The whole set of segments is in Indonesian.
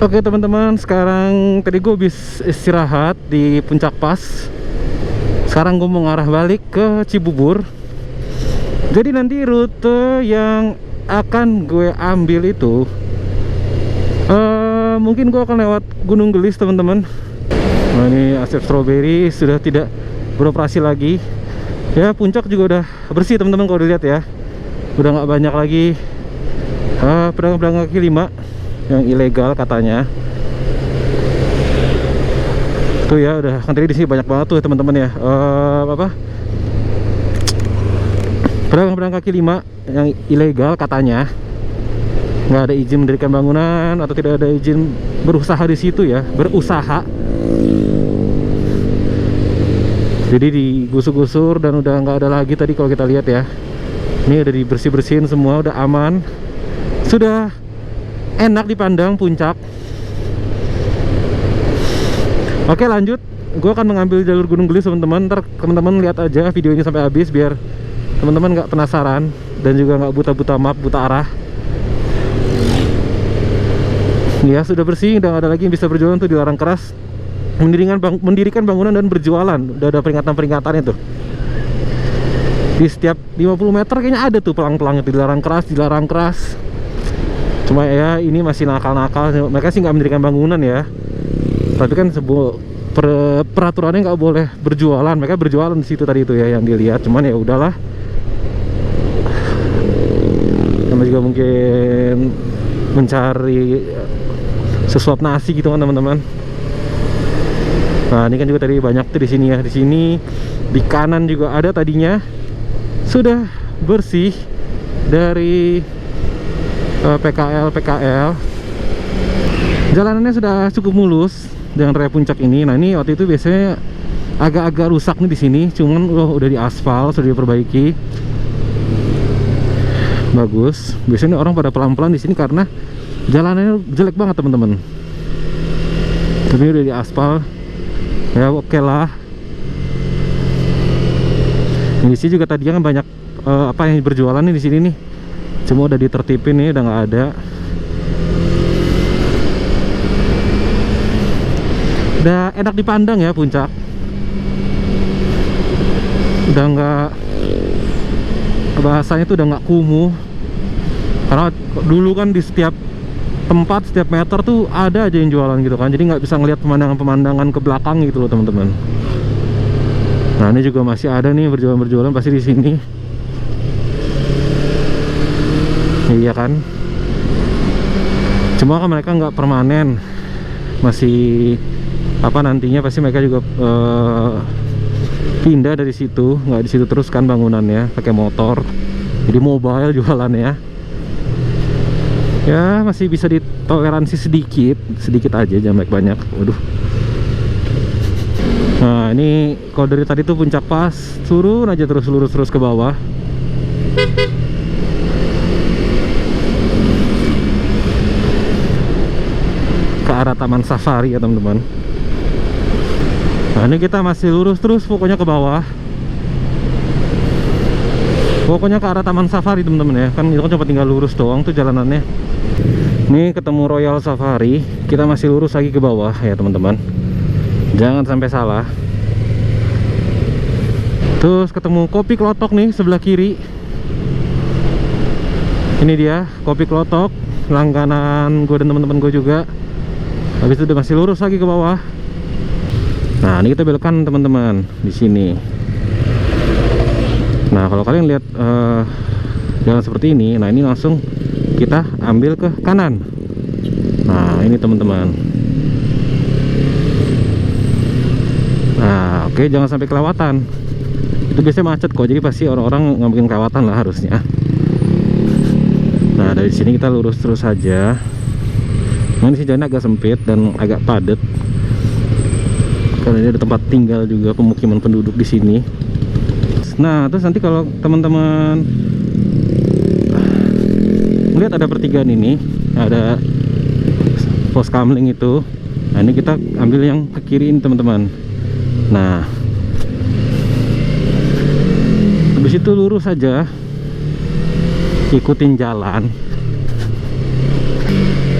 Oke teman-teman, sekarang tadi gue habis istirahat di Puncak Pas. Sekarang gue mau ngarah balik ke Cibubur. Jadi nanti rute yang akan gue ambil itu mungkin gue akan lewat Gunung Gelis teman-teman. Nah, ini Asep Strawberry sudah tidak beroperasi lagi. Ya, puncak juga udah bersih teman-teman kalau dilihat ya. Udah nggak banyak lagi pedagang-pedagang kaki lima yang ilegal katanya. Tuh ya, udah kan tadi di sini banyak banget tuh teman-teman ya. Pedagang-pedagang kaki lima yang ilegal katanya. Nggak ada izin mendirikan bangunan atau tidak ada izin berusaha di situ ya, berusaha. Jadi digusur-gusur dan udah nggak ada lagi tadi kalau kita lihat ya. Ini udah dibersih-bersihin semua, udah aman. Sudah enak dipandang puncak. Oke, lanjut. Gue akan mengambil jalur Gunung Gelis teman-teman. Ntar teman-teman lihat aja videonya sampai habis biar teman-teman nggak penasaran dan juga nggak buta-buta map, buta arah. Ya, sudah bersih, udah nggak ada lagi yang bisa berjualan tuh, dilarang keras. Mendirikan bangunan dan berjualan. Udah ada peringatan-peringatannya tuh. Di setiap 50 meter kayaknya ada tuh pelang-pelang itu, dilarang keras. Cuma ya ini masih nakal-nakal. Mereka sih nggak mendirikan bangunan ya, tapi kan sebuah peraturannya nggak boleh berjualan. Mereka berjualan di situ tadi itu ya yang dilihat. Cuman ya udahlah, sama juga mungkin mencari sesuap nasi gitu kan teman-teman. Nah, ini kan juga tadi banyak tuh di sini ya. Di sini di kanan juga ada tadinya. Sudah bersih dari PKL. Jalanannya sudah cukup mulus dengan raya puncak ini. Nah, ini waktu itu biasanya agak-agak rusak nih di sini, cuman udah diaspal, sudah diperbaiki. Bagus. Biasanya orang pada pelan-pelan di sini karena jalanannya jelek banget teman-teman. Tapi udah diaspal. Ya oke lah. Di sini juga tadinya kan banyak apa yang berjualan nih di sini nih. Cuma udah ditertipin nih, udah nggak ada. Udah enak dipandang ya puncak. Udah nggak, bahasanya tuh udah nggak kumuh. Karena dulu kan di setiap tempat, setiap meter tuh ada aja yang jualan gitu kan. Jadi nggak bisa ngelihat pemandangan-pemandangan ke belakang gitu loh teman-teman. Nah, ini juga masih ada nih berjualan pasti di sini. Iya kan, cuma kan mereka nggak permanen, masih apa nantinya pasti mereka juga pindah dari situ, nggak di situ terus kan bangunannya, pakai motor, jadi mobile jualannya. Ya masih bisa ditoleransi sedikit aja, jangan banyak. Waduh. Nah, ini kalau dari tadi tuh Puncak Pas, turun aja terus lurus ke bawah. Ke arah Taman Safari ya teman-teman. Nah, ini kita masih lurus terus pokoknya ke bawah. Pokoknya ke arah Taman Safari teman-teman ya. Kan itu kan cuma tinggal lurus doang tuh jalanannya. Ini ketemu Royal Safari, kita masih lurus lagi ke bawah ya teman-teman. Jangan sampai salah. Terus ketemu Kopi Klotok nih sebelah kiri. Ini dia Kopi Klotok, langganan gue dan teman-teman gue juga. Habis itu masih lurus lagi ke bawah. Nah, ini kita belokkan teman-teman di sini. Nah, kalau kalian lihat jalan seperti ini, nah ini langsung kita ambil ke kanan. Nah, ini teman-teman. Nah, oke, jangan sampai kelewatan. Itu biasanya macet kok, jadi pasti orang-orang nggak mungkin kelewatan lah harusnya. Nah, dari sini kita lurus terus saja. Nah, ini sih jalannya agak sempit dan agak padat karena ini ada tempat tinggal juga pemukiman penduduk di sini. Nah, terus nanti kalau teman-teman lihat ada pertigaan ini, ada pos kamling itu. Nah, ini kita ambil yang ke kiri ini teman-teman. Nah, habis itu lurus saja, ikutin jalan.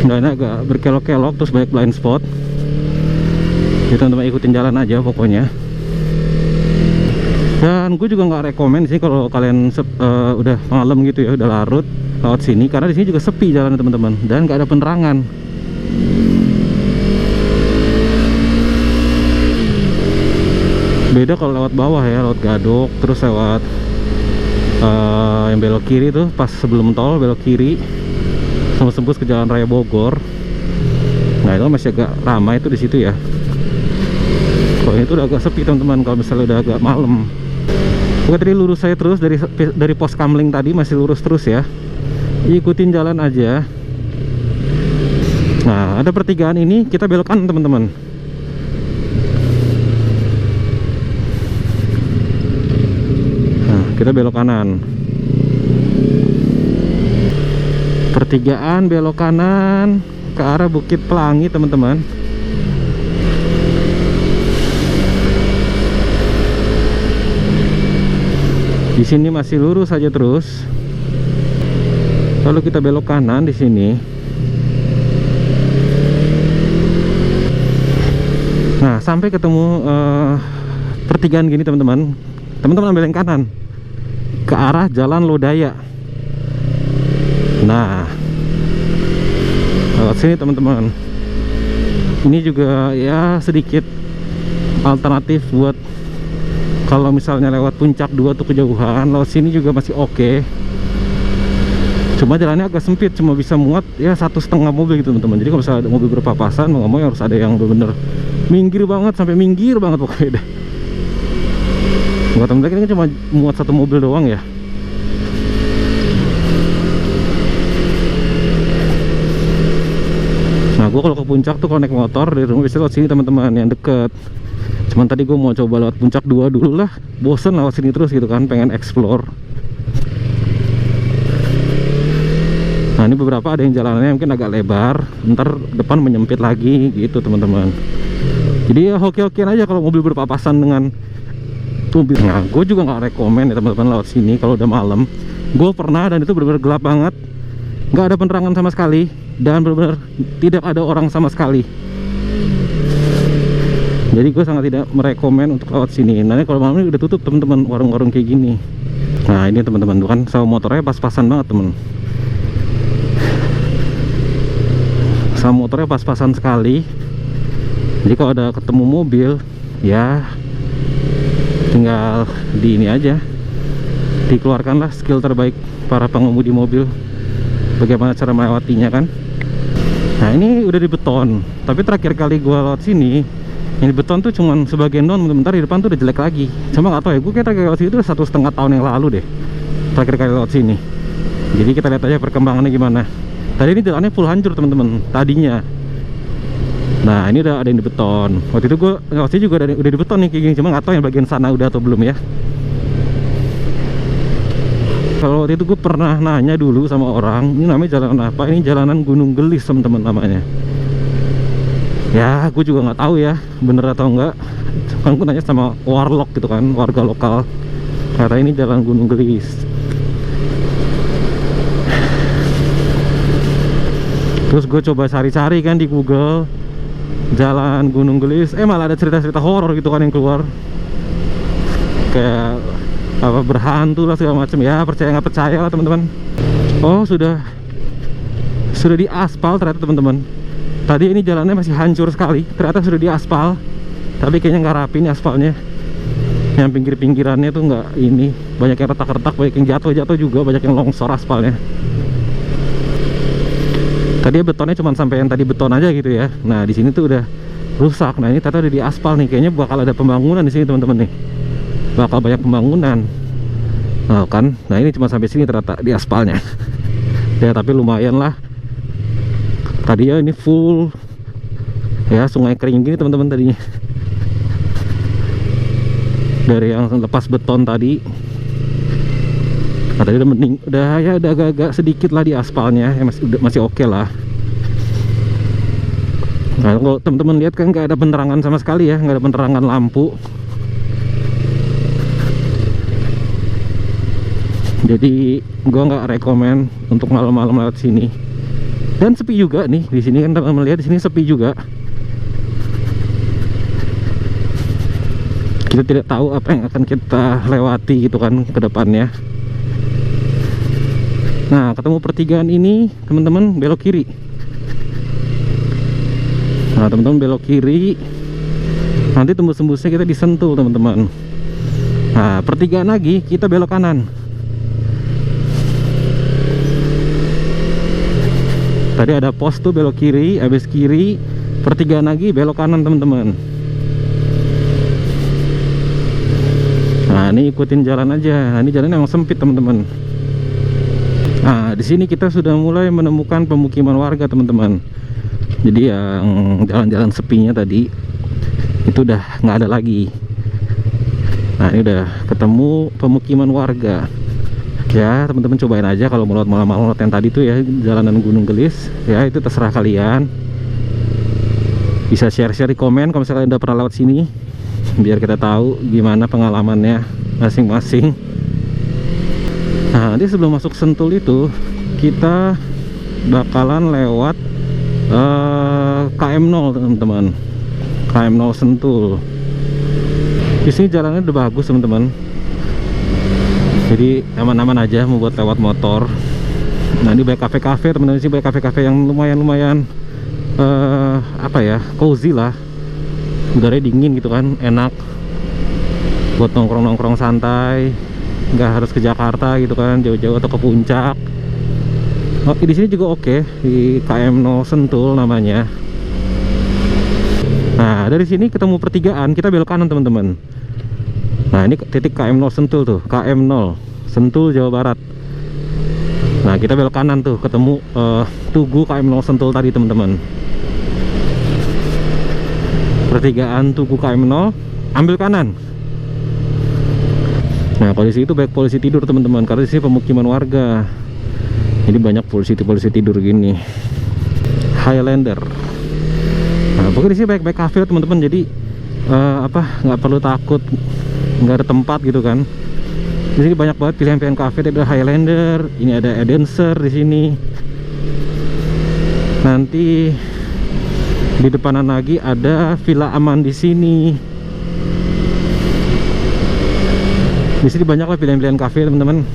Dan agak berkelok-kelok, terus banyak blind spot. Jadi teman-teman ikutin jalan aja pokoknya. Dan gue juga nggak rekomen sih kalau kalian udah malam gitu ya, udah larut lewat sini, karena di sini juga sepi jalan teman-teman dan nggak ada penerangan. Beda kalau lewat bawah ya, lewat Gadok, terus lewat yang belok kiri tuh pas sebelum tol belok kiri sama sembus ke Jalan Raya Bogor. Nah itu masih agak ramai itu di situ ya. Kalau itu udah agak sepi teman-teman kalau misalnya udah agak malam. Oke, tadi lurus saya terus dari pos Kamling tadi, masih lurus terus ya. Ikutin jalan aja. Nah ada pertigaan ini, kita belok kanan teman-teman. Nah kita belok kanan. Pertigaan belok kanan ke arah Bukit Pelangi teman-teman. Di sini masih lurus saja terus. Lalu kita belok kanan di sini. Nah, sampai ketemu pertigaan gini teman-teman. Teman-teman ambil yang kanan ke arah Jalan Lodaya. Nah, lewat sini teman-teman. Ini juga ya sedikit alternatif buat kalau misalnya lewat Puncak 2 tuh kejauhan, lewat sini juga masih oke. Cuma jalannya agak sempit, cuma bisa muat ya 1,5 mobil gitu teman-teman. Jadi kalau misalnya ada mobil berpapasan, mau nggak mau harus ada yang bener-bener minggir banget, sampai minggir banget pokoknya deh. Buat teman-teman ini cuma muat 1 mobil doang ya. Nah gue kalau ke Puncak tuh kalau naik motor dari rumah bisa lewat sini teman-teman, yang deket. Cuman tadi gue mau coba lewat Puncak 2 dulu lah, bosen lewat sini terus gitu kan, pengen explore. Nah ini beberapa ada yang jalanannya mungkin agak lebar, ntar depan menyempit lagi gitu teman-teman. Jadi ya hoki-hokian aja kalau mobil berpapasan dengan mobil. Nah gue juga nggak rekomen ya teman-teman lewat sini kalau udah malam. Gue pernah dan itu benar-benar gelap banget, nggak ada penerangan sama sekali, dan benar-benar tidak ada orang sama sekali. Jadi gue sangat tidak merekomen untuk lewat sini. Nah ini kalau malam ini udah tutup teman-teman, warung-warung kayak gini. Nah ini teman-teman tuh kan sama motornya pas-pasan banget temen. Sama motornya pas-pasan sekali. Jadi kalau ada ketemu mobil ya tinggal di ini aja, dikeluarkanlah skill terbaik para pengemudi mobil, bagaimana cara melewatinya kan. Nah ini udah di beton, tapi terakhir kali gue lewat sini ini beton tuh cuman sebagian doang, bentar di depan tuh udah jelek lagi. Cuma nggak tahu ya, gue kayak terakhir lewat sini tuh 1,5 tahun yang lalu deh terakhir kali lewat sini. Jadi kita lihat aja perkembangannya gimana. Tadi ini jalannya full hancur teman-teman tadinya. Nah ini udah ada yang di beton. Waktu itu gue lewat sini juga udah di beton nih kayak gini, cuma nggak tahu yang bagian sana udah atau belum ya. Kalau waktu itu gue pernah nanya dulu sama orang, ini namanya jalan apa? Ini jalanan Gunung Gelis teman-teman namanya. Ya gue juga nggak tahu ya bener atau enggak, kan gue nanya sama warlock gitu kan, warga lokal, kata ini jalan Gunung Gelis. Terus gue coba cari-cari kan di Google jalan Gunung Gelis, malah ada cerita-cerita horor gitu kan yang keluar, kayak apa berhantu lah segala macam. Ya percaya nggak percaya lah teman-teman. Oh sudah diaspal ternyata teman-teman. Tadi ini jalannya masih hancur sekali, ternyata sudah diaspal, tapi kayaknya nggak rapi nih aspalnya. Yang pinggir-pinggirannya tuh nggak ini, banyak yang retak-retak, banyak yang jatuh-jatuh juga, banyak yang longsor aspalnya. Tadi betonnya cuma sampai yang tadi beton aja gitu ya. Nah di sini tuh udah rusak. Nah ini ternyata udah diaspal nih, kayaknya bakal ada pembangunan di sini teman-teman nih, bakal banyak pembangunan. Nah kan, nah ini cuma sampai sini ternyata diaspalnya. Ya tapi lumayan lah. Tadi ya ini full ya sungai kering gini teman-teman tadinya. Dari yang lepas beton tadi. Nah, tadi udah mending, udah agak-agak sedikit lah di aspalnya, ya masih oke lah. Nah kalau teman-teman lihat kan nggak ada penerangan sama sekali ya, nggak ada penerangan lampu. Jadi gua nggak rekomen untuk malam-malam lewat sini. Dan sepi juga nih di sini kan, teman-teman lihat di sini sepi juga. Kita tidak tahu apa yang akan kita lewati gitu kan ke depannya. Nah, ketemu pertigaan ini, teman-teman belok kiri. Nah, teman-teman belok kiri. Nanti tembus-tembusnya kita di Sentul, teman-teman. Nah, pertigaan lagi kita belok kanan. Tadi ada pos tuh belok kiri, habis kiri, pertigaan lagi belok kanan, teman-teman. Nah, ini ikutin jalan aja. Nah, ini jalan emang sempit, teman-teman. Nah, di sini kita sudah mulai menemukan pemukiman warga, teman-teman. Jadi yang jalan-jalan sepinya tadi itu udah nggak ada lagi. Nah, ini udah ketemu pemukiman warga. Ya, teman-teman cobain aja kalau mau malam-malam yang tadi tuh ya, jalanan Gunung Gelis. Ya, itu terserah kalian. Bisa share-share di komen kalau misalnya kalian udah pernah lewat sini, biar kita tahu gimana pengalamannya masing-masing. Nah, nanti sebelum masuk Sentul itu kita bakalan lewat KM0, teman-teman. KM0 Sentul. Di sini jalannya udah bagus, teman-teman. Jadi aman-aman aja mau buat lewat motor. Nah, ini banyak kafe-kafe, teman-teman. Sih banyak kafe-kafe yang lumayan apa ya, cozy lah. Udaranya dingin gitu kan, enak buat nongkrong-nongkrong santai. Nggak harus ke Jakarta gitu kan, jauh-jauh atau ke puncak. Oke, di sini juga oke, di KM0 Sentul namanya. Nah, dari sini ketemu pertigaan, kita belok kanan, teman-teman. Nah, ini titik KM0 Sentul tuh, KM0 Sentul Jawa Barat. Nah, kita belok kanan tuh, ketemu Tugu KM0 Sentul tadi, teman-teman. Pertigaan Tugu KM0, ambil kanan. Nah, polisi itu baik polisi tidur, teman-teman, karena di sini pemukiman warga. Jadi banyak polisi tidur gini. Highlander. Nah, pokoknya di sini baik kafe, teman-teman. Jadi nggak perlu takut nggak ada tempat gitu kan. Di sini banyak banget pilihan-pilihan kafe. Ada Highlander, ini ada Edenser di sini. Nanti di depanan lagi ada Villa Aman di sini. Di sini banyak lah pilihan-pilihan kafe, teman-teman.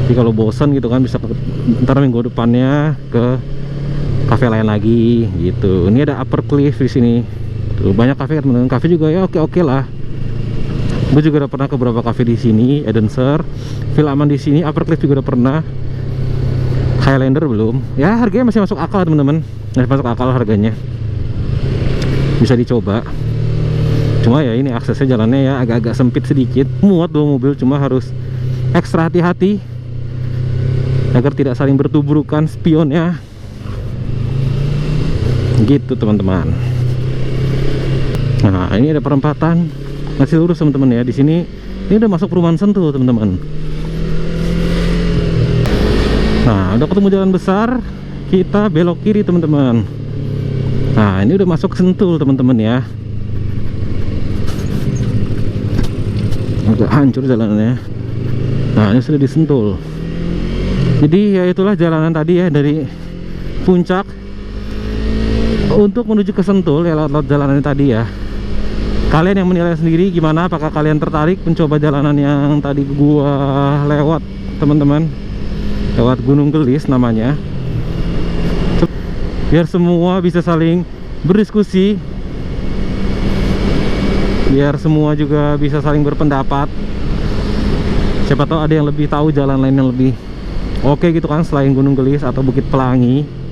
Jadi kalau bosan gitu kan, bisa ntar minggu depannya ke kafe lain lagi gitu. Ini ada Upper Cliff di sini. Tuh banyak kafe, teman-teman. Kafe juga ya oke lah. Gue juga udah pernah ke beberapa kafe di sini, Edenser, Villa Aman di sini, Upper Cliff juga udah pernah. Highlander belum. Ya, harganya masih masuk akal, teman-teman. Masih masuk akal harganya. Bisa dicoba. Cuma ya ini aksesnya jalannya ya agak-agak sempit sedikit, muat 2 mobil, cuma harus ekstra hati-hati agar tidak saling bertubrukan spionnya. Gitu, teman-teman. Nah, ini ada perempatan masih lurus, teman-teman ya. Di sini ini udah masuk perumahan Sentul, teman-teman. Nah, udah ketemu jalan besar, kita belok kiri, teman-teman. Nah, ini udah masuk Sentul, teman-teman ya. Agak hancur jalanannya. Nah, ini sudah di Sentul. Jadi ya itulah jalanan tadi ya, dari puncak untuk menuju ke Sentul ya, lewat jalanan tadi ya. Kalian yang menilai sendiri gimana, apakah kalian tertarik mencoba jalanan yang tadi gua lewat, teman-teman. Lewat Gunung Gelis namanya. Biar semua bisa saling berdiskusi, biar semua juga bisa saling berpendapat. Siapa tahu ada yang lebih tahu jalan lain yang lebih oke gitu kan, selain Gunung Gelis atau Bukit Pelangi.